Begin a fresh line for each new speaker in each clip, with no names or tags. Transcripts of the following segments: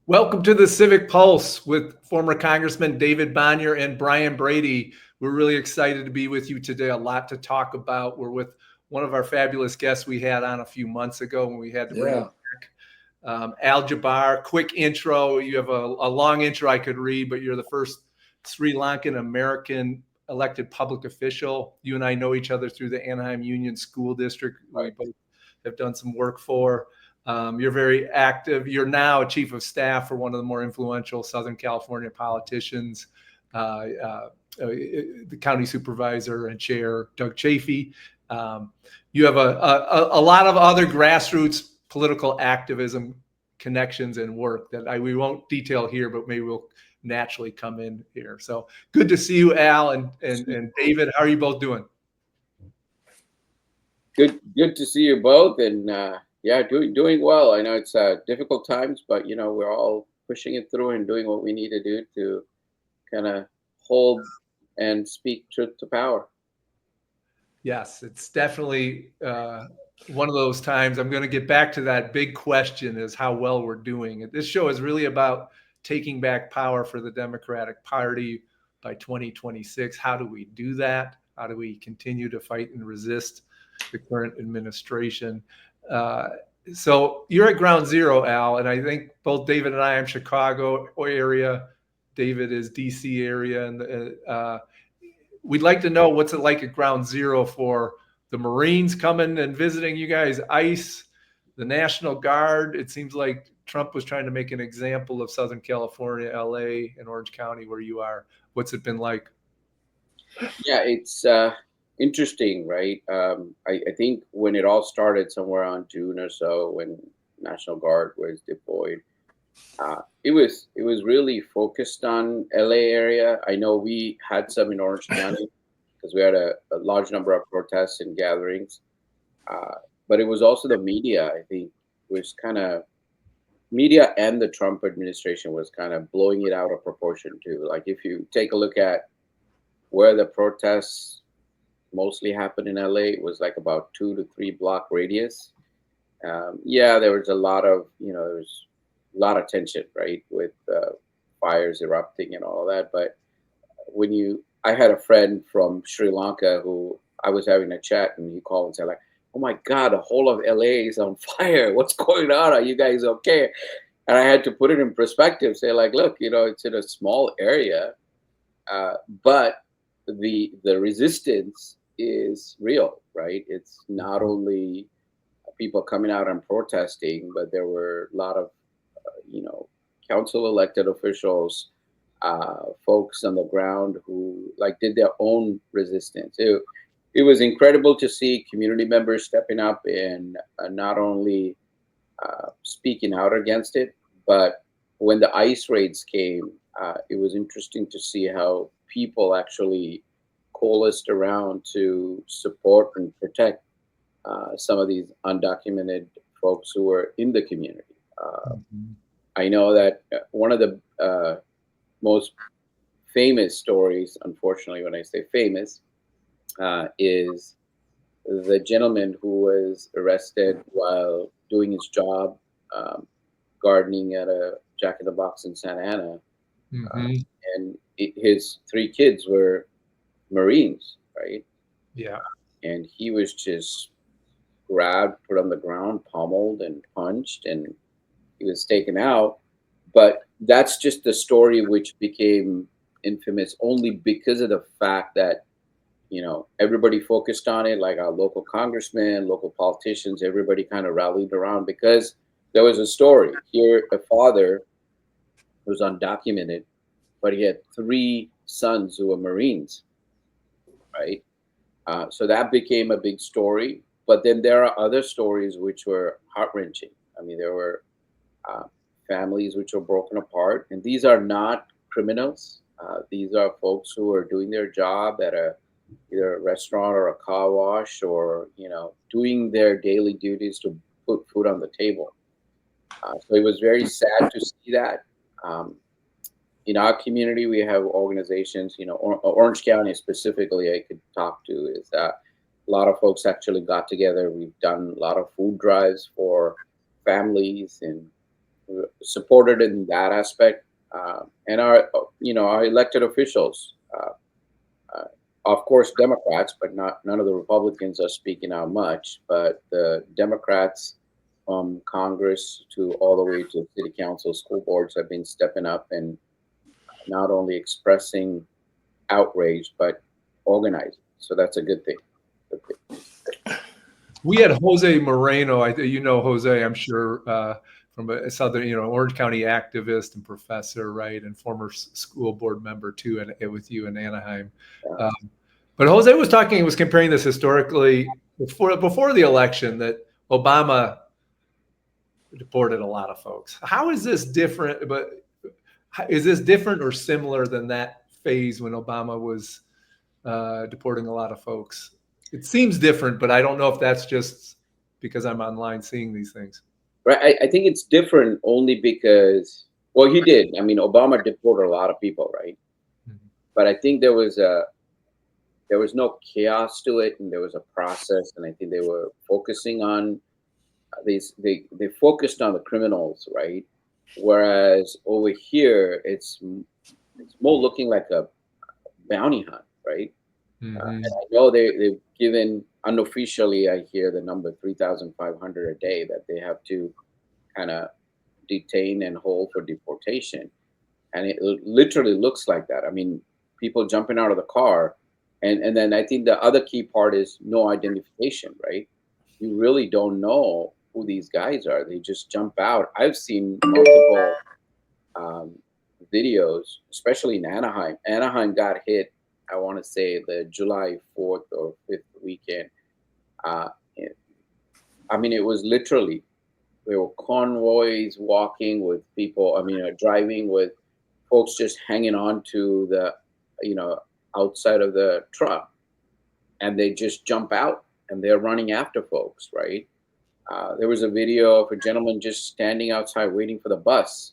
Welcome to the Civic Pulse with former Congressman David Bonnier and Brian Brady. We're really excited to be with you today. A lot to talk about. We're with one of our fabulous guests we had on a few months ago when we had to bring him back. Al Jabbar, quick intro. You have a long intro I could read, but you're the first Sri Lankan American elected public official. You and I know each other through the Anaheim Union School District. We both have done some work for. You're very active. You're now a chief of staff for one of the more influential Southern California politicians, the county supervisor and chair, Doug Chafee. You have a lot of other grassroots political activism connections and work that we won't detail here, but maybe we'll naturally come in here. So good to see you, Al and David. How are you both doing?
Good to see you both, and doing well. I know it's difficult times, but we're all pushing it through and doing what we need to do to kind of hold and speak truth to power.
Yes, it's definitely one of those times. I'm going to get back to that big question: is how well we're doing. This show is really about taking back power for the Democratic Party by 2026. How do we do that? How do we continue to fight and resist the current administration? So you're at ground zero, Al, and I think both David and I are in Chicago area. David is DC area, and we'd like to know what's it like at ground zero for the Marines coming and visiting you guys, ICE, the National Guard. It seems like Trump was trying to make an example of Southern California, LA, and Orange County, where you are. What's it been like?
Yeah, it's interesting, right? I think when it all started somewhere around June or so, when National Guard was deployed, it was really focused on LA area. I know we had some in Orange County because we had a large number of protests and gatherings, but it was also the media. I think was kind of media and the Trump administration was kind of blowing it out of proportion too. Like if you take a look at where the protests mostly happened in LA, it was like about 2 to 3 block radius. There was a lot of there was a lot of tension, right, with fires erupting and all that. But I had a friend from Sri Lanka who I was having a chat, and he called and said like, "Oh my God, the whole of LA is on fire. What's going on? Are you guys okay?" And I had to put it in perspective, say like, "Look, it's in a small area, but the resistance is real, right? It's not only people coming out and protesting, but there were a lot of council elected officials, folks on the ground who like did their own resistance. It was incredible to see community members stepping up and not only speaking out against it, but when the ICE raids came, it was interesting to see how people actually coalesced around to support and protect some of these undocumented folks who were in the community. I know that one of the most famous stories, unfortunately, when I say famous, is the gentleman who was arrested while doing his job gardening at a Jack in the Box in Santa Ana. And his 3 kids were Marines, right?
Yeah.
And he was just grabbed, put on the ground, pummeled, and punched, and he was taken out. But that's just the story which became infamous only because of the fact that everybody focused on it, like our local congressmen, local politicians, everybody kind of rallied around because there was a story here. A father was undocumented, but he had 3 sons who were Marines, right? So that became a big story. But then there are other stories which were heart wrenching. I mean, there were families which were broken apart, and these are not criminals. These are folks who are doing their job at either a restaurant or a car wash, or doing their daily duties to put food on the table. So it was very sad to see that. In our community, we have organizations. Orange County specifically, I could talk to is that a lot of folks actually got together. We've done a lot of food drives for families, and supported in that aspect, and our elected officials. Uh, of course, Democrats, but not none of the Republicans are speaking out much. But the Democrats, from Congress to all the way to city council, school boards, have been stepping up and not only expressing outrage but organizing. So that's a good thing.
We had Jose Moreno. You know Jose, I'm sure, from a southern, Orange County activist and professor, right, and former school board member too, and with you in Anaheim.
Yeah.
But Jose was talking. He was comparing this historically before the election that Obama deported a lot of folks. How is this different? But is this different or similar than that phase when Obama was deporting a lot of folks? It seems different, but I don't know if that's just because I'm online seeing these things.
Right. I think it's different only because, well, he did. I mean, Obama deported a lot of people, right?
Mm-hmm.
But I think there was no chaos to it, and there was a process, and I think they were focusing on these. They focused on the criminals, right? Whereas over here, it's more looking like a bounty hunt, right?
Mm-hmm.
And I know they've given unofficially, I hear the number 3,500 a day that they have to kind of detain and hold for deportation. And it literally looks like that. I mean, people jumping out of the car. And then I think the other key part is no identification, right? You really don't know who these guys are. They just jump out. I've seen multiple um, videos, especially in Anaheim. Anaheim got hit, I want to say the July 4th or 5th weekend. Uh, I mean, it was literally, there were convoys walking with people, driving with folks just hanging on to the, outside of the truck, and they just jump out and they're running after folks, right? There was a video of a gentleman just standing outside waiting for the bus,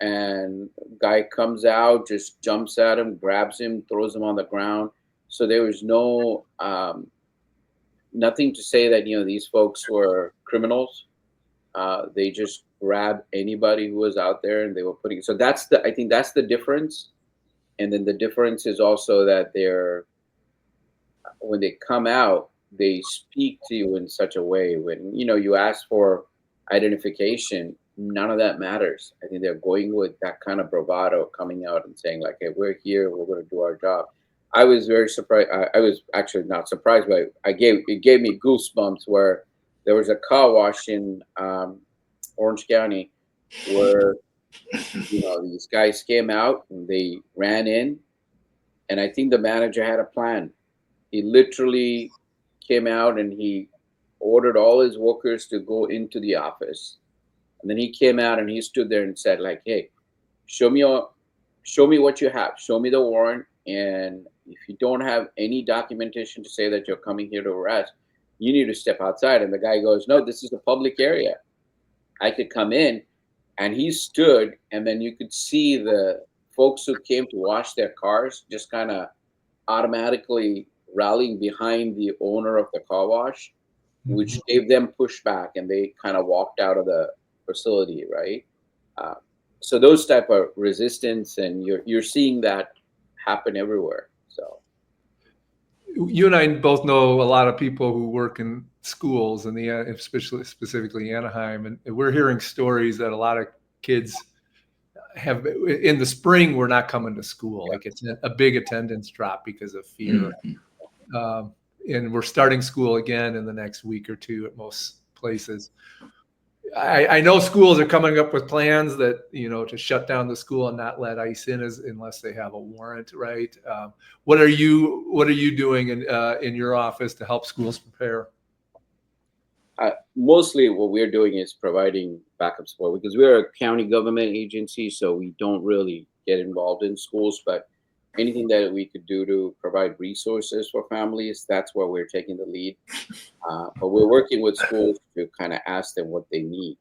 and guy comes out, just jumps at him, grabs him, throws him on the ground. So there was nothing to say that these folks were criminals. They just grabbed anybody who was out there, and they were putting. So I think that's the difference. And then the difference is also that when they come out, they speak to you in such a way when you ask for identification, none of that matters. I think they're going with that kind of bravado, coming out and saying like, "Hey, we're here. We're going to do our job." I was very surprised. I was actually not surprised, but it gave me goosebumps where there was a car wash in Orange County where these guys came out and they ran in, and I think the manager had a plan. He literally came out and he ordered all his workers to go into the office, and then he came out and he stood there and said like, "Hey, show me what you have. Show me the warrant, and if you don't have any documentation to say that you're coming here to arrest, you need to step outside." And the guy goes, "No, this is a public area. I could come in." And he stood, and then you could see the folks who came to wash their cars just kind of automatically rallying behind the owner of the car wash, which gave them pushback, and they kind of walked out of the facility, right? Uh, so those type of resistance, and you're seeing that happen everywhere. So
You and I both know a lot of people who work in schools, and especially specifically Anaheim, and we're hearing stories that a lot of kids have in the spring. We're not coming to school. Like it's a big attendance drop because of fear. And we're starting school again in the next week or two at most places. I know schools are coming up with plans that to shut down the school and not let ICE in unless they have a warrant, right? What are you doing in your office to help schools prepare?
mostly what we're doing is providing backup support because we're a county government agency, so we don't really get involved in schools. But anything that we could do to provide resources for families, that's where we're taking the lead. But we're working with schools to kind of ask them what they need.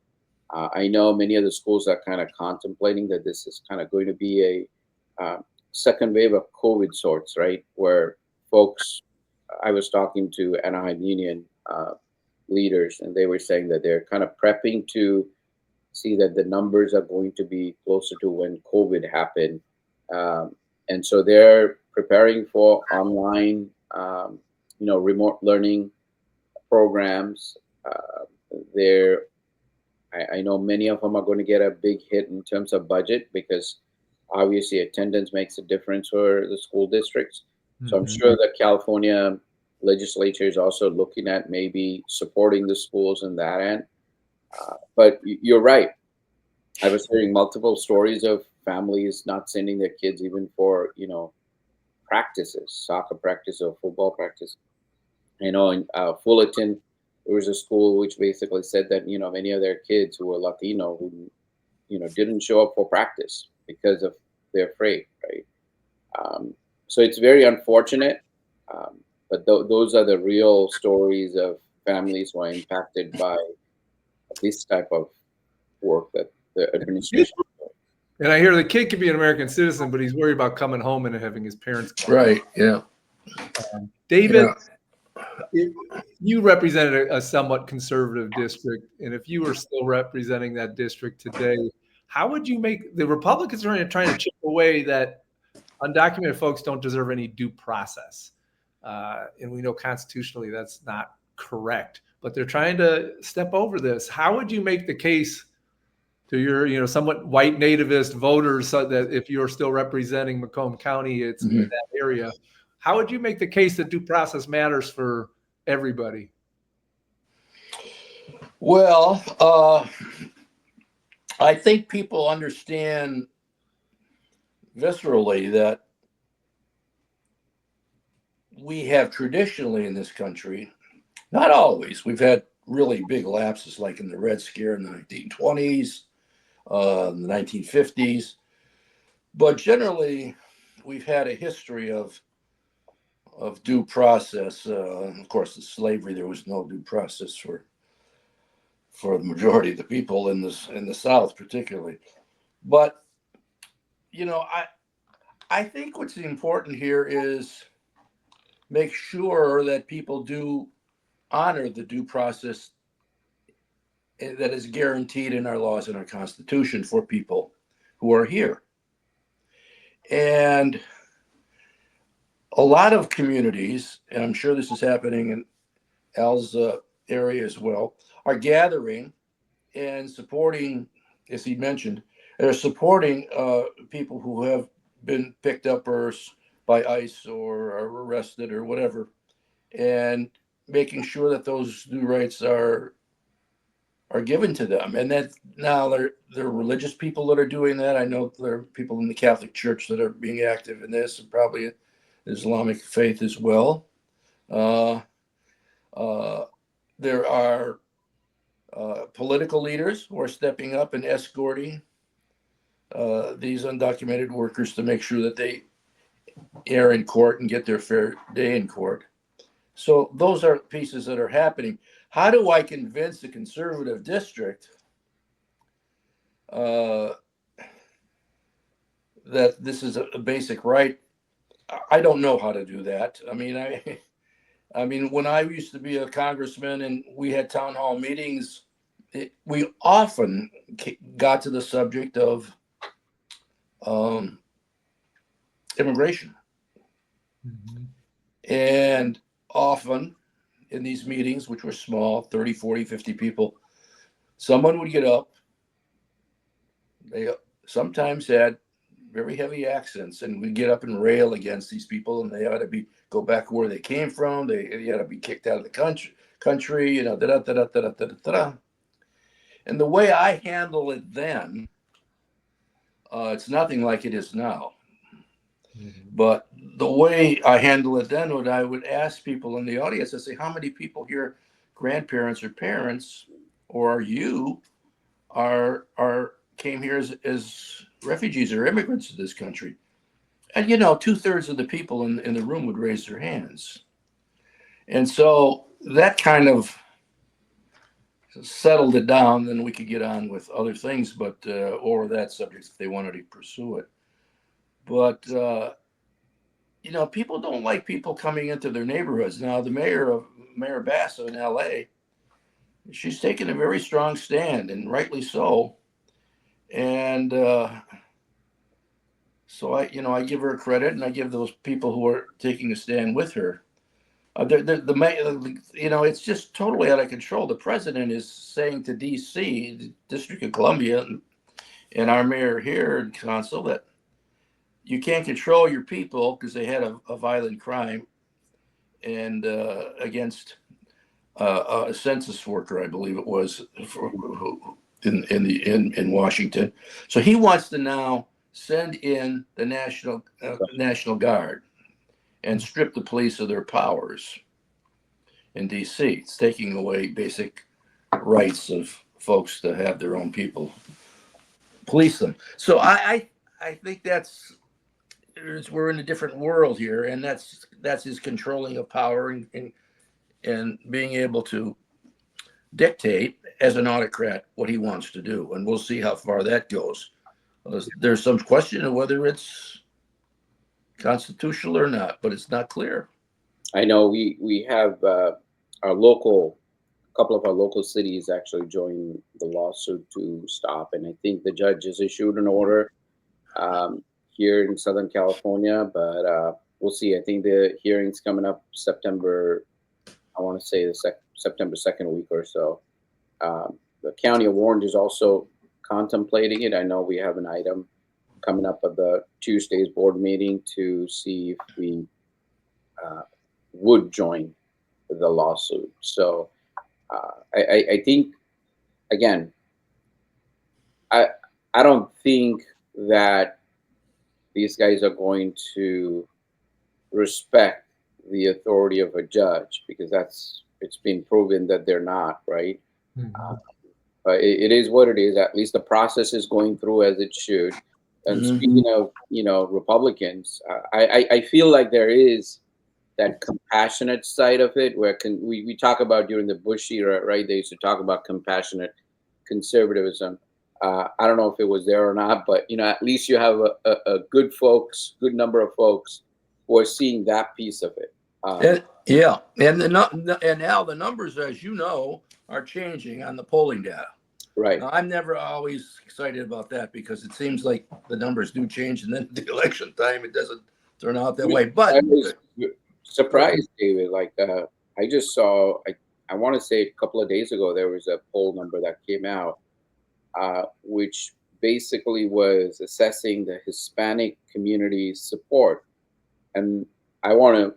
I know many of the schools are kind of contemplating that this is kind of going to be a second wave of COVID sorts, right? Where folks, I was talking to Anaheim Union leaders, and they were saying that they're kind of prepping to see that the numbers are going to be closer to when COVID happened. And so they're preparing for online, remote learning programs. They're I know many of them are going to get a big hit in terms of budget because obviously attendance makes a difference for the school districts. So I'm
Mhm.
sure the California legislature is also looking at maybe supporting the schools in that end. But you're right. I was hearing multiple stories of families not sending their kids even for, practices, soccer practice or football practice. In Fullerton, there was a school which basically said that, many of their kids who were Latino who, didn't show up for practice because of they're afraid, right? So it's very unfortunate. Um, but those are the real stories of families who are impacted by this type of work that the administration is doing.
And I hear the kid can be an American citizen, but he's worried about coming home and having his parents come.
Right. Yeah.
David,
Yeah.
you represented a somewhat conservative district, and if you were still representing that district today, how would you make the Republicans are trying to chip away that undocumented folks don't deserve any due process, and we know constitutionally that's not correct, but they're trying to step over this. How would you make the case to your, somewhat white nativist voters so that if you're still representing Macomb County, it's in that area? How would you make the case that due process matters for everybody?
Well, I think people understand viscerally that we have traditionally in this country, not always, we've had really big lapses like in the Red Scare in the 1920s, the 1950s, but generally we've had a history of due process. Of course, the slavery, there was no due process for the majority of the people in the South, particularly. But I think what's important here is make sure that people do honor the due process that is guaranteed in our laws and our Constitution for people who are here. And a lot of communities, and I'm sure this is happening in Al's area as well, are gathering and supporting, as he mentioned, they're supporting people who have been picked up by ICE or are arrested or whatever, and making sure that those due rights are given to them. And that now there are religious people that are doing that. I know there are people in the Catholic Church that are being active in this, and probably Islamic faith as well. There are political leaders who are stepping up and escorting these undocumented workers to make sure that they err in court and get their fair day in court. So those are pieces that are happening. How do I convince the conservative district that this is a basic right? I don't know how to do that. I mean, when I used to be a congressman and we had town hall meetings, we often got to the subject of immigration.
Mm-hmm.
And often in these meetings, which were small, 30, 40, 50 people, someone would get up. They sometimes had very heavy accents and we'd get up and rail against these people, and they ought to go back where they came from. They ought to be kicked out of the country, da da da da da da da. And the way I handle it then, it's nothing like it is now. Mm-hmm. But the way I handle it then, I would ask people in the audience, I say, how many people here, grandparents or parents, or you came here as refugees or immigrants to this country? And 2/3 of the people in the room would raise their hands. And so that kind of settled it down. Then we could get on with other things, but or that subject if they wanted to pursue it. But people don't like people coming into their neighborhoods. Now, the Mayor Basso in LA, she's taken a very strong stand, and rightly so, And so I give her credit, and I give those people who are taking a stand with her. It's just totally out of control. The president is saying to D.C., the District of Columbia, and our mayor here in Council, that you can't control your people because they had a violent crime and against a census worker, I believe it was, in Washington. So he wants to now send in the National Guard and strip the police of their powers in D.C. It's taking away basic rights of folks to have their own people police them. So I think we're in a different world here, and that's his controlling of power and being able to dictate as an autocrat what he wants to do, and we'll see how far that goes. There's some question of whether it's constitutional or not, but it's not clear.
I know we have a couple of our local cities actually joined the lawsuit to stop, and I think the judge has issued an order here in Southern California, but we'll see. I think the hearing's coming up September. I want to say September 2nd week or so. The County of Orange is also contemplating it. I know we have an item coming up at the Tuesday's board meeting to see if we would join the lawsuit. So I think, again, I don't think that these guys are going to respect the authority of a judge, because it's been proven that they're not, right?
Mm-hmm.
But it is what it is. At least the process is going through as it should. And speaking of, Republicans, I feel like there is that compassionate side of it, where we talk about during the Bush era, right? They used to talk about compassionate conservatism. I don't know if it was there or not, but at least you have a good number of folks who are seeing that piece of it.
And now the numbers, as you know, are changing on the polling data.
Right.
Now, I'm never always excited about that, because it seems like the numbers do change, and then at the election time it doesn't turn out that way. But
I was surprised, David. Like I just saw, I want to say a couple of days ago, there was a poll number that came out, which basically was assessing the Hispanic community's support. And I want to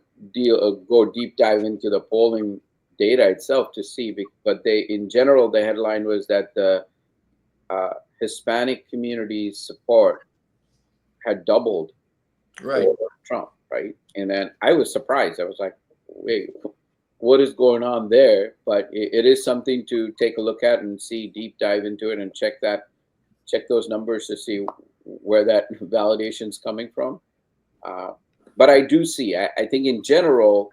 go deep dive into the polling data itself to see, but in general, the headline was that the Hispanic community's support had doubled for Trump, right? And then I was surprised. I was like, wait, what is going on there? But it is something to take a look at and see, deep dive into it, and check those numbers to see where that validation is coming from. But I do see, I think in general,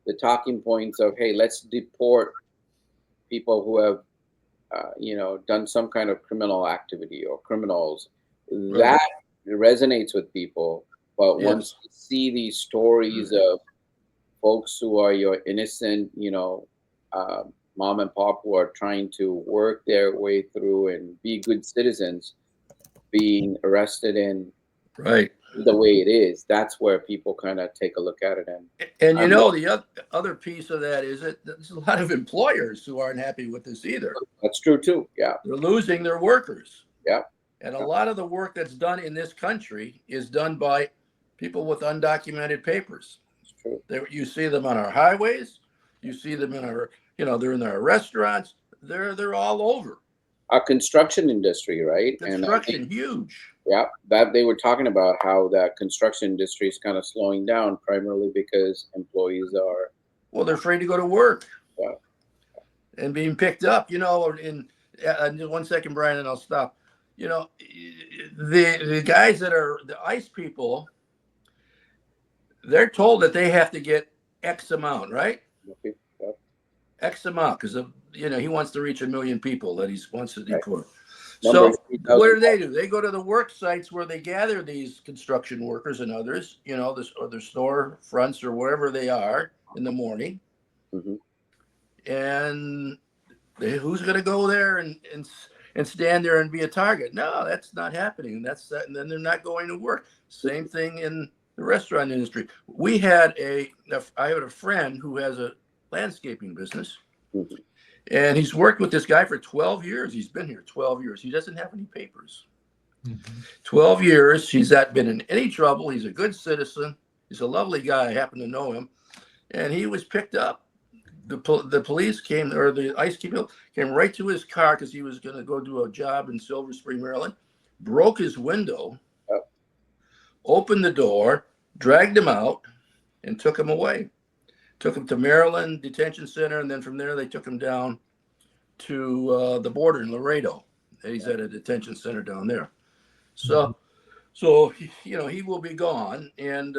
the talking points of, hey, let's deport people who have, done some kind of criminal activity or criminals, that resonates with people. But once you see these stories of folks who are your innocent, mom and pop who are trying to work their way through and be good citizens, being arrested in the way it is, that's where people kind of take a look at it.
And the other piece of that is that there's a lot of employers who aren't happy with this either.
That's true too. Yeah.
They're losing their workers.
Yeah.
And a lot of the work that's done in this country is done by people with undocumented papers.
It's true.
You see them on our highways. You see them in our, they're in our restaurants. They're all over.
Our construction industry, right?
Construction, huge.
Yeah, that they were talking about how that construction industry is kind of slowing down, primarily because employees are.
Well, they're afraid to go to work.
Yeah.
And being picked up, in 1 second, Brian, and I'll stop. The guys that are the ICE people, they're told that they have to get X amount, right?
Okay. Yeah.
X amount, because he wants to reach 1 million people that he wants to deport.
Right.
So what do? They go to the work sites where they gather these construction workers and others, or their store fronts or wherever they are in the morning. Mm-hmm. And who's going to go there? And and stand there and be a target. No, that's not happening. And then they're not going to work. Same thing in the restaurant industry. I had a friend who has a landscaping business, and he's worked with this guy for 12 years. He's been here 12 years. He doesn't have any papers. 12 years. He's not been in any trouble. He's a good citizen. He's a lovely guy. I happen to know him. And he was picked up. The police came, or the ICE people came right to his car because he was going to go do a job in Silver Spring, Maryland, broke his window, opened the door, dragged him out, and took him away. Took him to Maryland Detention Center, and then from there they took him down to the border in Laredo. He's at a detention center down there. So he will be gone, and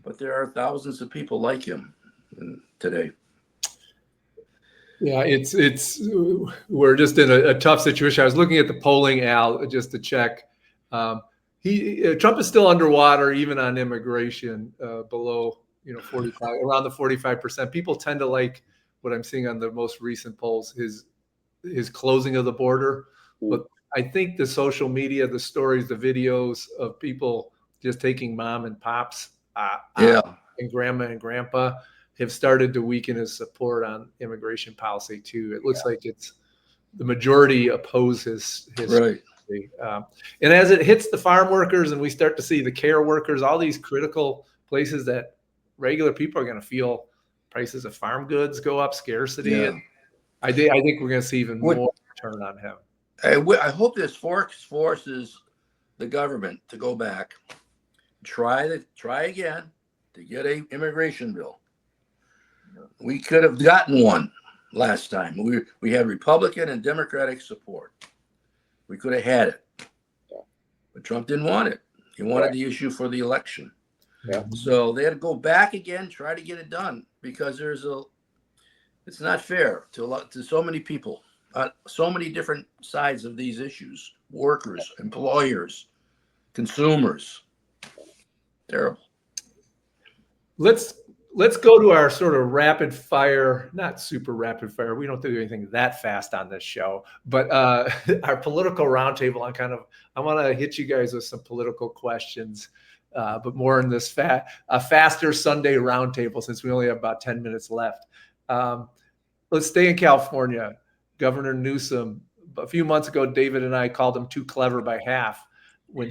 but there are thousands of people like him today.
Yeah, we're just in a tough situation. I was looking at the polling, Al, just to check. Trump is still underwater even on immigration, below 45, around the 45%. People tend to like what I'm seeing on the most recent polls, his closing of the border. But I think the social media, the stories, the videos of people just taking mom and pops and grandma and grandpa have started to weaken his support on immigration policy too. It looks like it's the majority oppose his
right.
And as it hits the farm workers and we start to see the care workers, all these critical places that regular people are going to feel prices of farm goods go up, scarcity.
Yeah.
And I think we're going to see even more turn on him.
I hope this forces the government to go back, try again to get an immigration bill. We could have gotten one last time. We had Republican and Democratic support. We could have had it, but Trump didn't want it. He wanted the issue for the election.
Yeah.
So they had to go back again, try to get it done, because it's not fair to so many people, so many different sides of these issues: workers, employers, consumers. Terrible.
Let's go to our sort of rapid fire, not super rapid fire. We don't do anything that fast on this show, but our political roundtable. I want to hit you guys with some political questions, but more in this faster Sunday roundtable since we only have about 10 minutes left. Let's stay in California. Governor Newsom, a few months ago, David and I called him too clever by half when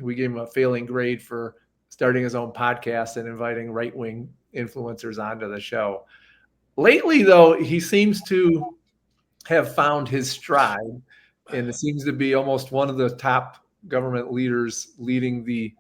we gave him a failing grade for starting his own podcast and inviting right-wing influencers onto the show. Lately, though, he seems to have found his stride, and it seems to be almost one of the top government leaders leading the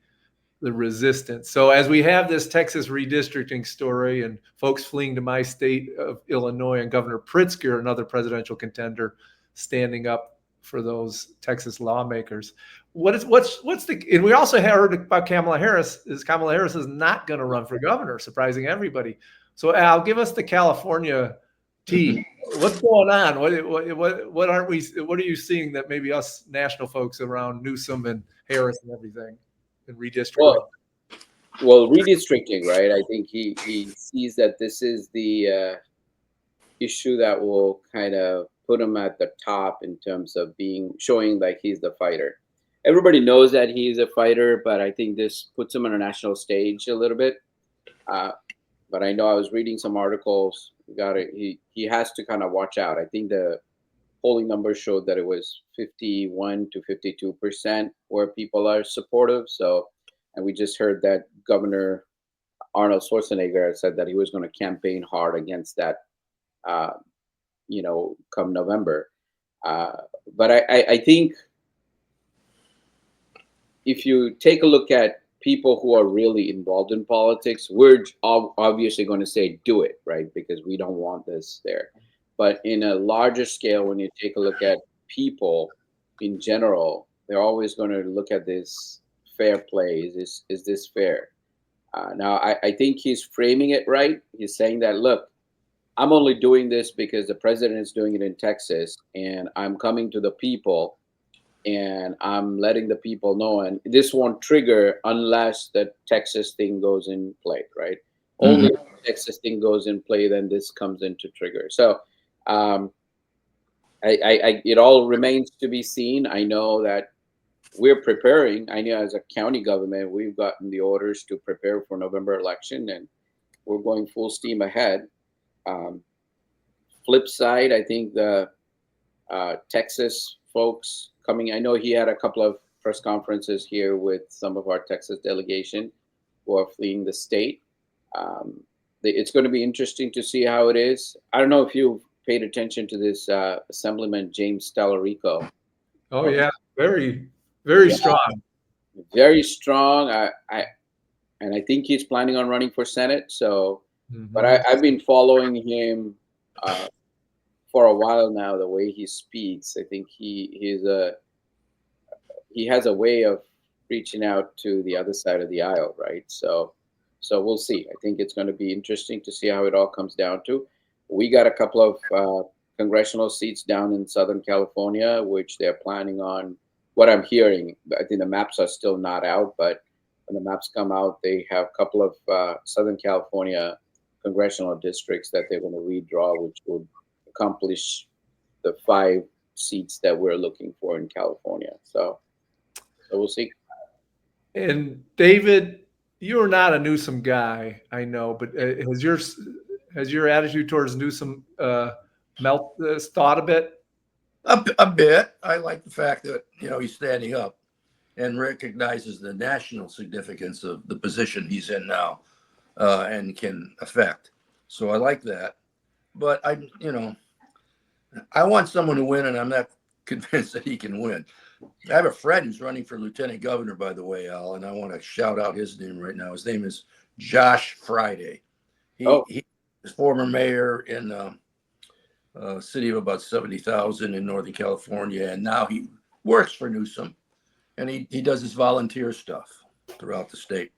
resistance. So as we have this Texas redistricting story and folks fleeing to my state of Illinois, and Governor Pritzker, another presidential contender, standing up for those Texas lawmakers. And we also heard about Kamala Harris. Kamala Harris is not going to run for governor, surprising everybody. So Al, give us the California tea. What's going on? What are you seeing that maybe us national folks around Newsom and Harris and everything and redistricting?
Well, redistricting, right? I think he sees that this is the issue that will kind of put him at the top in terms of showing like he's the fighter. Everybody knows that he's a fighter, but I think this puts him on a national stage a little bit. But I know I was reading some articles. He has to kind of watch out. I think the polling numbers showed that it was 51 to 52% where people are supportive. So, and we just heard that Governor Arnold Schwarzenegger said that he was going to campaign hard against that, come November. But I think if you take a look at people who are really involved in politics, we're obviously going to say do it, right? Because we don't want this there. But in a larger scale, when you take a look at people in general, they're always going to look at this fair play. Is this fair? Now, I think he's framing it right. He's saying that, look, I'm only doing this because the president is doing it in Texas, and I'm coming to the people, and I'm letting the people know, and this won't trigger unless the Texas thing goes in play, right? Mm-hmm. Only if the Texas thing goes in play, then this comes into trigger. So I it all remains to be seen. I know that we're preparing. I know as a county government, we've gotten the orders to prepare for November election, and we're going full steam ahead. Um, Flip side, I think the Texas folks coming. I know he had a couple of press conferences here with some of our Texas delegation who are fleeing the state. It's going to be interesting to see how it is. I don't know if you paid attention to this Assemblyman James Tallarico.
Oh yeah, very, very
Yeah,
strong.
very strong. And I think he's planning on running for Senate. So, but
Mhm.
I've been following him for a while now. The way he speaks, I think he has a way of reaching out to the other side of the aisle, right? So we'll see. I think it's going to be interesting to see how it all comes down to. We got a couple of congressional seats down in Southern California, which they're planning on. What I'm hearing, I think the maps are still not out, but when the maps come out, they have a couple of Southern California congressional districts that they're going to redraw, which would accomplish the 5 seats that we're looking for in California. So we'll see.
And David, you're not a Newsom guy, I know, but has your attitude towards Newsom thought a bit?
A bit. I like the fact that he's standing up and recognizes the national significance of the position he's in now, and can affect. So I like that. But I want someone to win, and I'm not convinced that he can win. I have a friend who's running for lieutenant governor, by the way, Al, and I want to shout out his name right now. His name is Josh Friday.
Oh,
He is former mayor in a city of about 70,000 in Northern California, and now he works for Newsom, and he does his volunteer stuff throughout the state,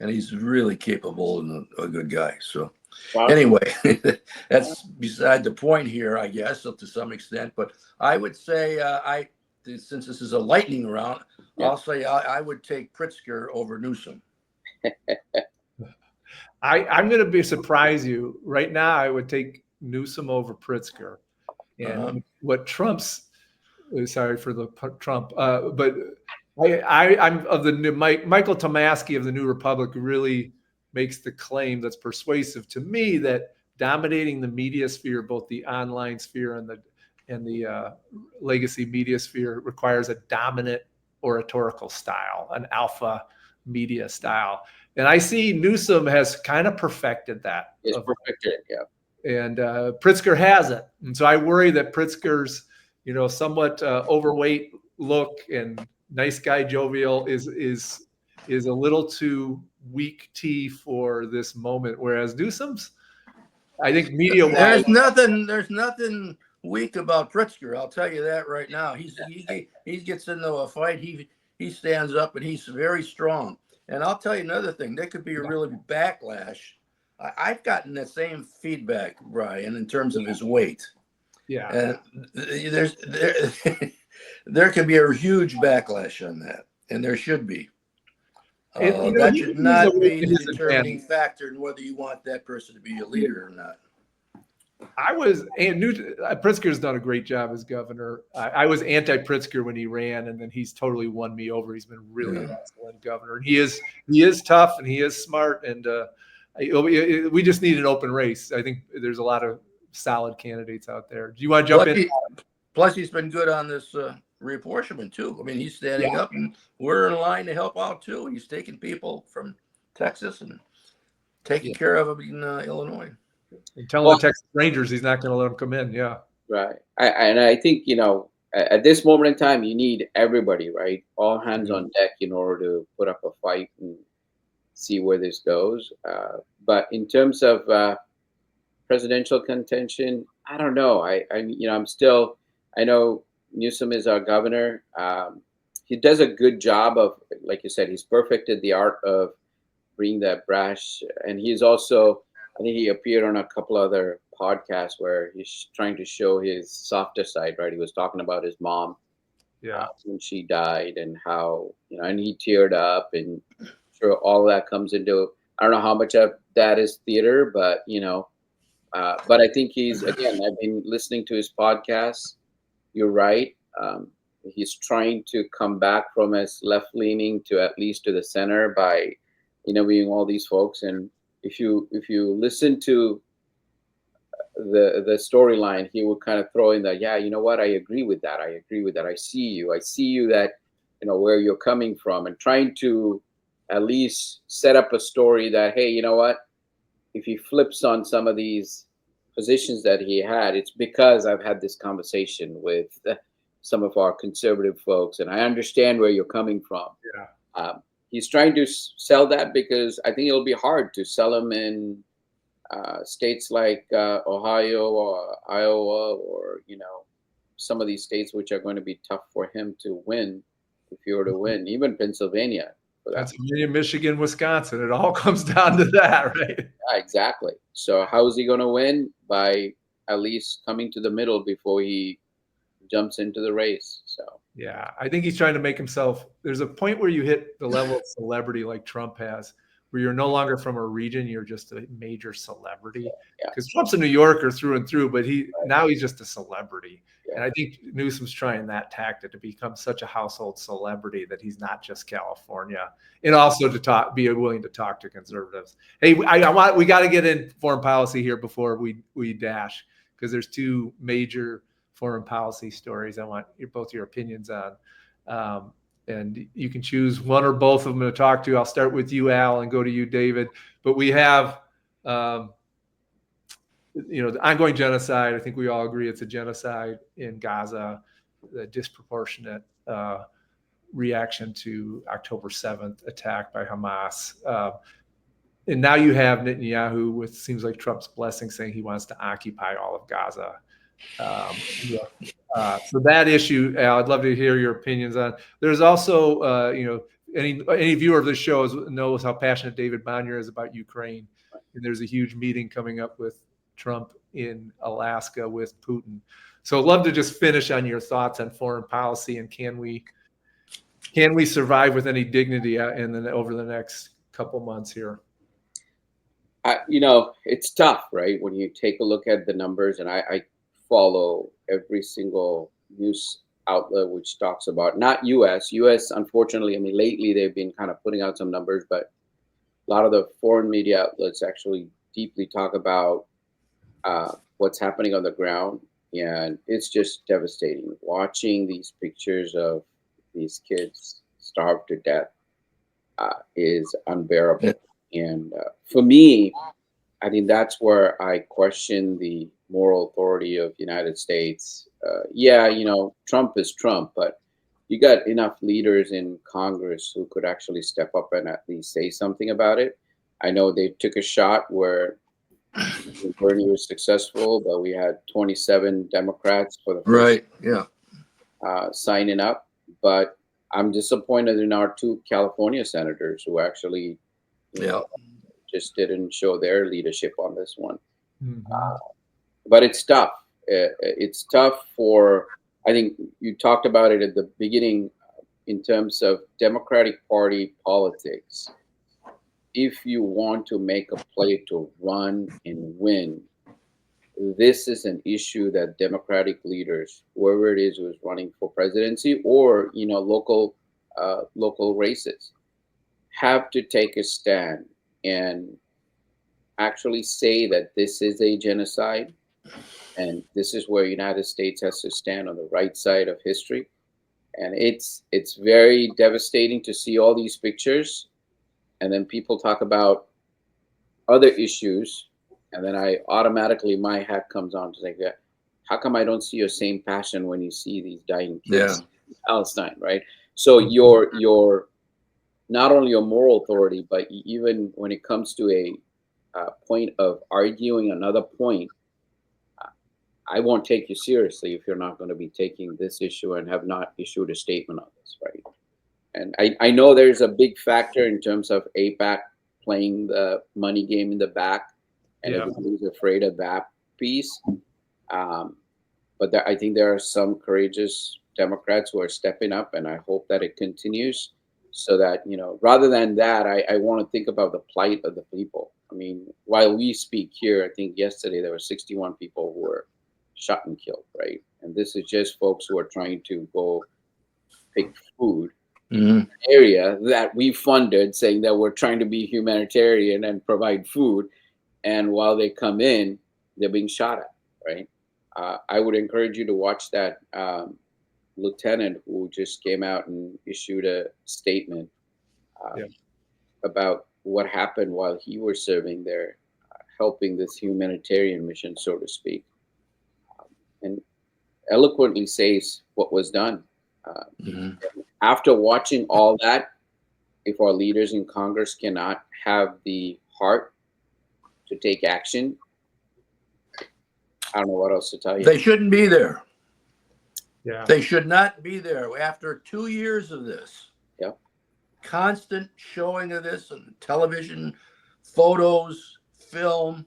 and he's really capable and a good guy. So
wow.
anyway, that's beside the point here, I guess, to some extent. But I would say since this is a lightning round,
Yeah.
I'll say I would take Pritzker over Newsom.
I'm going to surprise you right now. I would take Newsom over Pritzker, and what Trump's. Sorry for the Trump, but I'm of the new Michael Tomasky of the New Republic really makes the claim that's persuasive to me that dominating the media sphere, both the online sphere and the legacy media sphere, requires a dominant oratorical style, an alpha media style. And I see Newsom has kind of perfected that.
It's perfected, yeah.
And Pritzker hasn't. And so I worry that Pritzker's, somewhat overweight look and nice guy jovial is a little too weak tea for this moment. Whereas Newsom's, I think media-wise,
there's nothing weak about Pritzker. I'll tell you that right now. He gets into a fight. He stands up and he's very strong. And I'll tell you another thing. There could be a really backlash. I've gotten the same feedback, Brian, in terms of his weight.
Yeah.
And there could be a huge backlash on that, and there should be. That should not be the determining factor in whether you want that person to be a leader or not.
Pritzker's done a great job as governor. I was anti-Pritzker when he ran, and then he's totally won me over. He's been really an excellent governor, and he is tough and he is smart. And we just need an open race. I think there's a lot of solid candidates out there. Do you want to jump in?
Plus, he's been good on this reapportionment too. I mean, he's standing up, and we're in line to help out too. He's taking people from Texas and taking care of them in Illinois.
And telling the Texas Rangers he's not going to let them come in. Yeah.
Right. I think, at this moment in time, you need everybody, right? All hands on deck in order to put up a fight and see where this goes. But in terms of presidential contention, I don't know. I know Newsom is our governor. He does a good job of, like you said, he's perfected the art of bringing that brash. And he's also, I think he appeared on a couple other podcasts where he's trying to show his softer side, right? He was talking about his mom when she died and how, and he teared up, and sure all of that comes into, I don't know how much of that is theater, but, but I think he's, again, I've been listening to his podcasts. you're right. He's trying to come back from his left leaning to at least to the center by interviewing all these folks. And if you listen to the storyline, he would kind of throw in that, yeah, you know what, I agree with that. I agree with that. I see you that, where you're coming from, and trying to at least set up a story that, hey, you know what, if he flips on some of these positions that he had, it's because I've had this conversation with some of our conservative folks, and I understand where you're coming from.
Yeah.
He's trying to sell that, because I think it'll be hard to sell him in states like Ohio or Iowa, or some of these states which are going to be tough for him to win if he were to win, even Pennsylvania. For that.
Pennsylvania, Michigan, Wisconsin. It all comes down to that, right?
Yeah, exactly. So how is he going to win? By at least coming to the middle before he jumps into the race. So
yeah, I think he's trying to make himself. There's a point where you hit the level of celebrity like Trump has, where you're no longer from a region, you're just a major celebrity. Because Trump's a New Yorker through and through, but now he's just a celebrity. Yeah. And I think Newsom's trying that tactic to become such a household celebrity that he's not just California, and also to be willing to talk to conservatives. Hey, we got to get in foreign policy here before we dash, because there's two major foreign policy stories I want both your opinions on. And you can choose one or both of them to talk to. I'll start with you, Al, and go to you, David. But we have, the ongoing genocide. I think we all agree it's a genocide in Gaza, the disproportionate reaction to October 7th attack by Hamas. And now you have Netanyahu with, seems like Trump's blessing, saying he wants to occupy all of Gaza. So that issue, Al, I'd love to hear your opinions on. There's also, any viewer of this show knows how passionate David Bonnier is about Ukraine, and there's a huge meeting coming up with Trump in Alaska with Putin. So I'd love to just finish on your thoughts on foreign policy, and can we survive with any dignity over the next couple months here?
It's tough, right? When you take a look at the numbers, and I follow every single news outlet which talks about, not US, unfortunately, I mean, lately they've been kind of putting out some numbers, but a lot of the foreign media outlets actually deeply talk about what's happening on the ground. And it's just devastating. Watching these pictures of these kids starved to death is unbearable. And for me, I think that's where I question the moral authority of the United States. Trump is Trump, but you got enough leaders in Congress who could actually step up and at least say something about it. I know they took a shot where Bernie was successful, but we had 27 Democrats for the first signing up. But I'm disappointed in our two California senators who actually just didn't show their leadership on this one. Mm-hmm. But it's tough. It's tough I think you talked about it at the beginning in terms of Democratic Party politics. If you want to make a play to run and win, this is an issue that Democratic leaders, whoever it is who is running for presidency or local races, have to take a stand and actually say that this is a genocide, and this is where United States has to stand on the right side of history. And it's very devastating to see all these pictures, and then people talk about other issues, and then my hat comes on to say, how come I don't see your same passion when you see these dying kids in Palestine, right? So your not only your moral authority, but even when it comes to a point of arguing another point, I won't take you seriously if you're not going to be taking this issue and have not issued a statement on this, right? And I know there's a big factor in terms of AIPAC playing the money game in the back, and everybody's afraid of that piece. But I think there are some courageous Democrats who are stepping up, and I hope that it continues. So that, rather than that, I want to think about the plight of the people. I mean, while we speak here, I think yesterday there were 61 people who were shot and killed, right? and this is just folks who are trying to go pick food,
Mhm.
area that we funded, saying that we're trying to be humanitarian and provide food, and while they come in, they're being shot at, right? I would encourage you to watch that lieutenant who just came out and issued a statement
Yeah.
about what happened while he was serving there, helping this humanitarian mission, so to speak, and eloquently says what was done. Uh,
Mhm.
After watching all that, if our leaders in Congress cannot have the heart to take action, I don't know what else to tell you.
They shouldn't be there.
Yeah.
They should not be there. After 2 years of this,
Yep.
constant showing of this on television, photos, film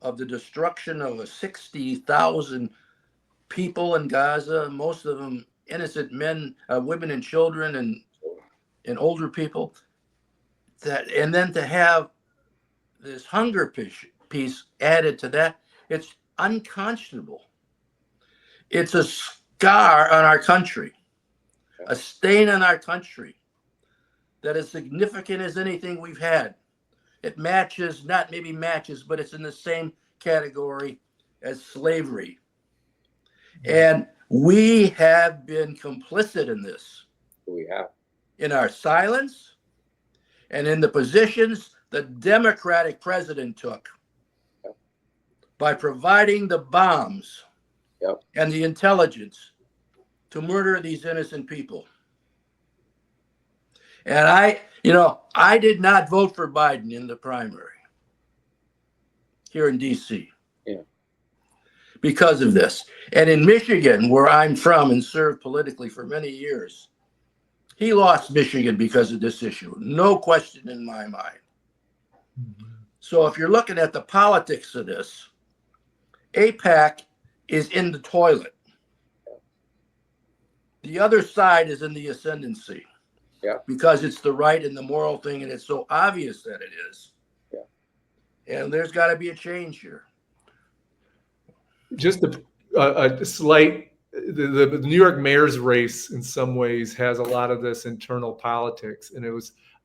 of the destruction of 60,000 people in Gaza, most of them innocent men, women, and children, and older people. And then to have this hunger piece added to that, it's unconscionable. It's a scar on our country, a stain on our country that is significant as anything we've had. It matches, not maybe matches, but it's in the same category as slavery. And we have been complicit in this,
We have.
in our silence and in the positions the Democratic president took by providing the bombs
Yep.
and the intelligence to murder these innocent people. And I did not vote for Biden in the primary here in DC.
Yeah.
Because of this. And in Michigan, where I'm from and served politically for many years, he lost Michigan because of this issue. No question in my mind. So if you're looking at the politics of this, AIPAC is in the toilet. The other side is in the ascendancy.
Yeah.
Because it's the right and the moral thing, and it's so obvious that it is.
Yeah.
And there's got to be a change here.
Just a slight, the New York mayor's race in some ways has a lot of this internal politics. And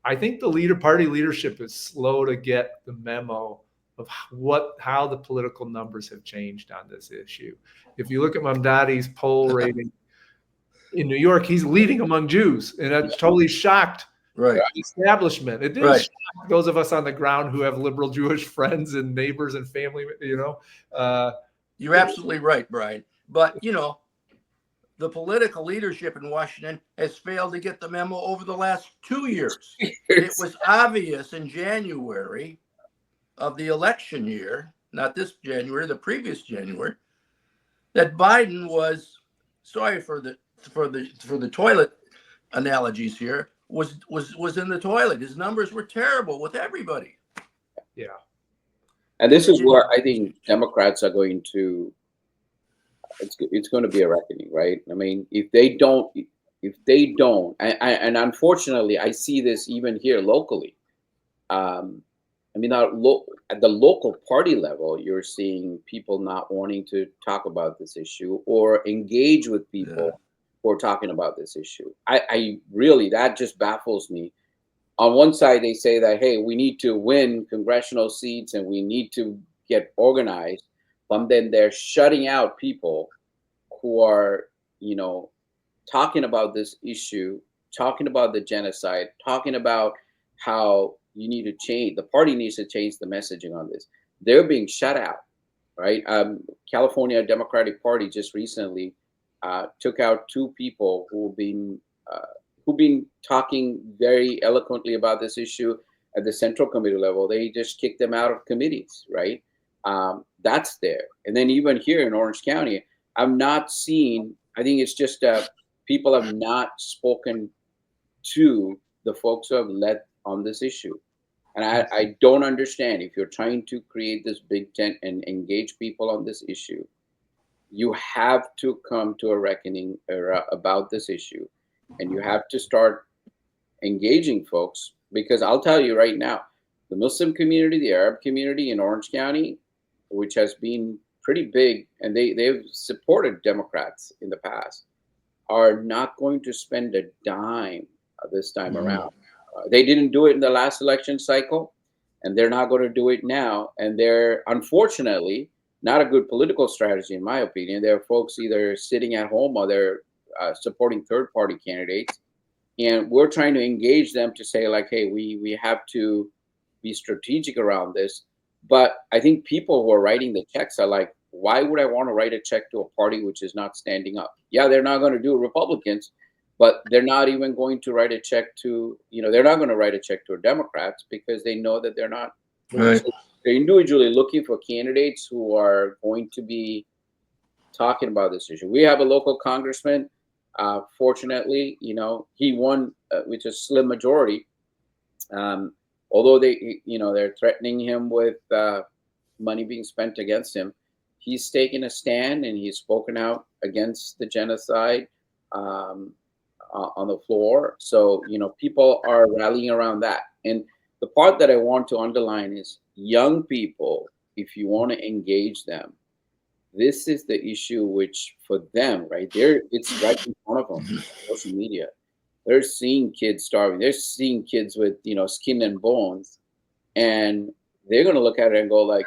I think the party leadership is slow to get the memo of how the political numbers have changed on this issue. If you look at Mamdani's poll rating in New York, he's leading among Jews, and that's totally shocked
Right.
the establishment. It didn't
Right.
shock those of us on the ground who have liberal Jewish friends and neighbors and family,
You're absolutely right, Brian. But, the political leadership in Washington has failed to get the memo over the last 2 years. It was obvious in January of the election year, not this January, the previous January, that Biden was, sorry for the toilet analogies here, was in the toilet. His numbers were terrible with everybody.
Yeah.
And this is where I think Democrats are going to, it's going to be a reckoning, right? I mean, if they don't, and unfortunately, I see this even here locally. I mean, at the local party level, you're seeing people not wanting to talk about this issue or engage with people who are talking about this issue. I really, that just baffles me. On one side, they say that, hey, we need to win congressional seats and we need to get organized. But then they're shutting out people who are, talking about this issue, talking about the genocide, talking about how you need to change, the party needs to change the messaging on this. They're being shut out, right? California Democratic Party just recently took out two people who've been talking very eloquently about this issue at the central committee level. They just kicked them out of committees, right? That's there. And then even here in Orange County, I'm not seeing, I think it's just people have not spoken to the folks who have led on this issue. And I don't understand, if you're trying to create this big tent and engage people on this issue, you have to come to a reckoning about this issue. And you have to start engaging folks, because I'll tell you right now, the Muslim community, the Arab community in Orange County, which has been pretty big, and they've supported Democrats in the past, are not going to spend a dime this time around. They didn't do it in the last election cycle, and they're not going to do it now. And they're, unfortunately, not a good political strategy, in my opinion. There are folks either sitting at home or they're supporting third-party candidates. And we're trying to engage them to say, like, hey, we have to be strategic around this. But I think people who are writing the checks are like, why would I want to write a check to a party which is not standing up? Yeah, they're not going to do Republicans, but they're not even going to write a check to, they're not going to write a check to Democrats because they know that they're not.
Right.
So they're individually looking for candidates who are going to be talking about this issue. We have a local congressman. Fortunately, he won with a slim majority. Although they're threatening him with money being spent against him, he's taken a stand and he's spoken out against the genocide on the floor. So, people are rallying around that. And the part that I want to underline is young people, if you want to engage them, this is the issue which for them, right there, it's right in front of them, social media. They're seeing kids starving. They're seeing kids with, skin and bones. And they're going to look at it and go like,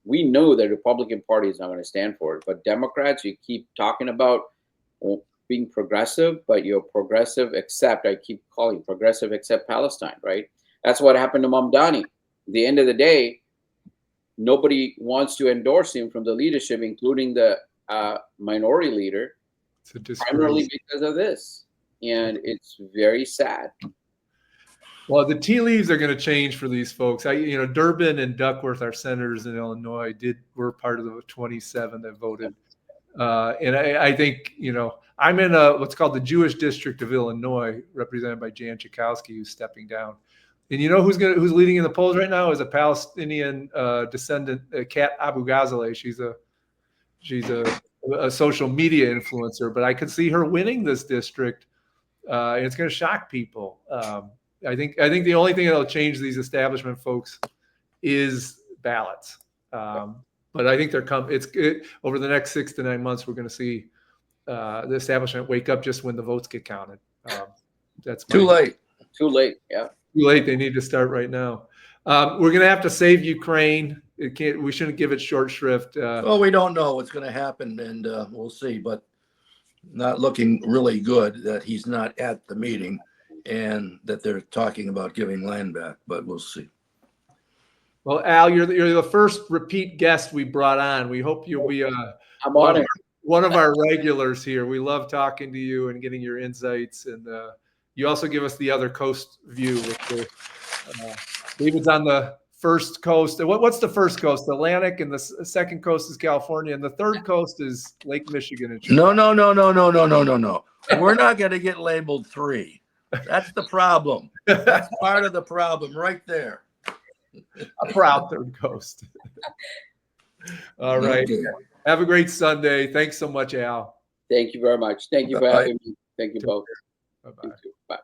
we know the Republican Party is not going to stand for it. But Democrats, you keep talking about being progressive, but you're progressive except, I keep calling progressive except Palestine, right? That's what happened to Mamdani. At the end of the day, nobody wants to endorse him from the leadership, including the minority leader, primarily because of this. And it's very sad.
Well, the tea leaves are going to change for these folks. Durbin and Duckworth, our senators in Illinois, were part of the 27 that voted. And I think, I'm in what's called the Jewish district of Illinois, represented by Jan Chakowski, who's stepping down. And who's leading in the polls right now is a Palestinian descendant, Kat Abu Ghazaleh. She's a social media influencer, but I could see her winning this district. And it's going to shock people. I think the only thing that'll change these establishment folks is ballots. But I think over the next 6 to 9 months, we're going to see the establishment wake up just when the votes get counted. That's
too late.
Too late. Yeah.
Too late. They need to start right now. We're going to have to save Ukraine. We shouldn't give it short shrift.
Well, we don't know what's going to happen, and we'll see. But not looking really good that he's not at the meeting and that they're talking about giving land back, but we'll see.
Well, Al, you're the first repeat guest we brought on. We hope you'll be one of our regulars here. We love talking to you and getting your insights. And you also give us the other coast view. David's on the first coast. What's the first coast? The Atlantic, and the second coast is California, and the third coast is Lake Michigan. And
No. We're not going to get labeled 3. That's the problem. That's part of the problem right there.
A proud third coast. All right. Okay. Have a great Sunday. Thanks so much, Al.
Thank you very much. Thank you for having me. Thank you both.
Bye-bye.
Bye.